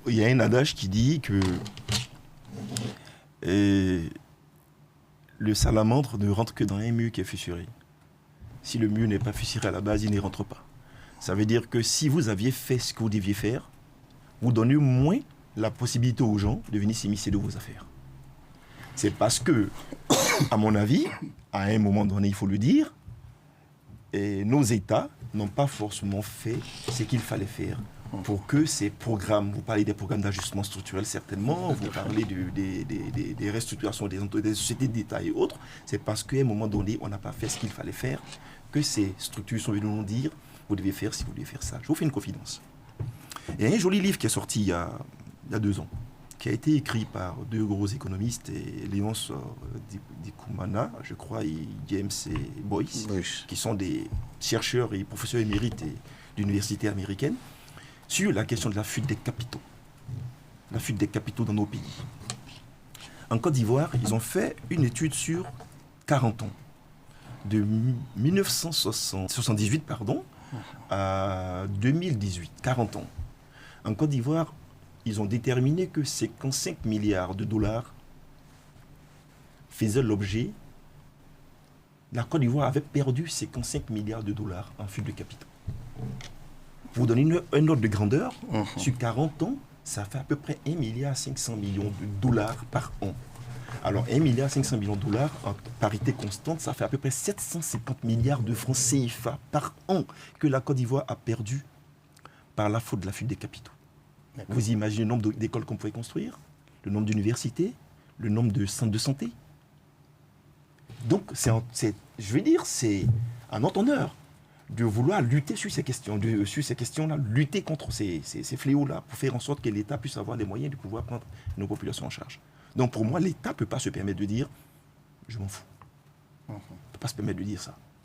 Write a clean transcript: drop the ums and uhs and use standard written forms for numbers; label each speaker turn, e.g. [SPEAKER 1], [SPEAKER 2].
[SPEAKER 1] il y a un adage qui dit que le salamandre ne rentre que dans un mur qui est fissuré. Si le mur n'est pas fissuré à la base, il n'y rentre pas. Ça veut dire que si vous aviez fait ce que vous deviez faire, vous donnez moins la possibilité aux gens de venir s'immiscer de vos affaires. C'est parce que, à mon avis, à un moment donné, il faut le dire, nos États n'ont pas forcément fait ce qu'il fallait faire pour que ces programmes, vous parlez des programmes d'ajustement structurel certainement, vous parlez des restructurations des sociétés d'État et autres, c'est parce qu'à un moment donné, on n'a pas fait ce qu'il fallait faire, que ces structures sont venues nous dire, vous devez faire ci, vous devez faire ça. Je vous fais une confidence. Il y a un joli livre qui est sorti il y a 2 ans, qui a été écrit par 2 gros économistes, Léonce Dikoumana, je crois, et James et Boyce, qui sont des chercheurs et professeurs émérites d'universités américaines, sur la question de la fuite des capitaux. La fuite des capitaux dans nos pays. En Côte d'Ivoire, ils ont fait une étude sur 40 ans, de 1978 à 2018, 40 ans. En Côte d'Ivoire, ils ont déterminé que 55 milliards de dollars faisaient l'objet. La Côte d'Ivoire avait perdu 55 milliards de dollars en fuite de capitaux. Pour vous donner un ordre de grandeur, sur 40 ans, ça fait à peu près 1,5 milliard de dollars par an. Alors 1,5 milliard de dollars, en parité constante, ça fait à peu près 750 milliards de francs CFA par an que la Côte d'Ivoire a perdu par la faute de la fuite des capitaux. D'accord. Vous imaginez le nombre d'écoles qu'on pouvait construire, le nombre d'universités, le nombre de centres de santé. Donc, c'est à notre honneur de vouloir lutter sur ces questions-là, lutter contre ces fléaux-là, pour faire en sorte que l'État puisse avoir les moyens de pouvoir prendre nos populations en charge. Donc, pour moi, l'État ne peut pas se permettre de dire « je m'en fous ». Il ne peut pas se permettre de dire ça.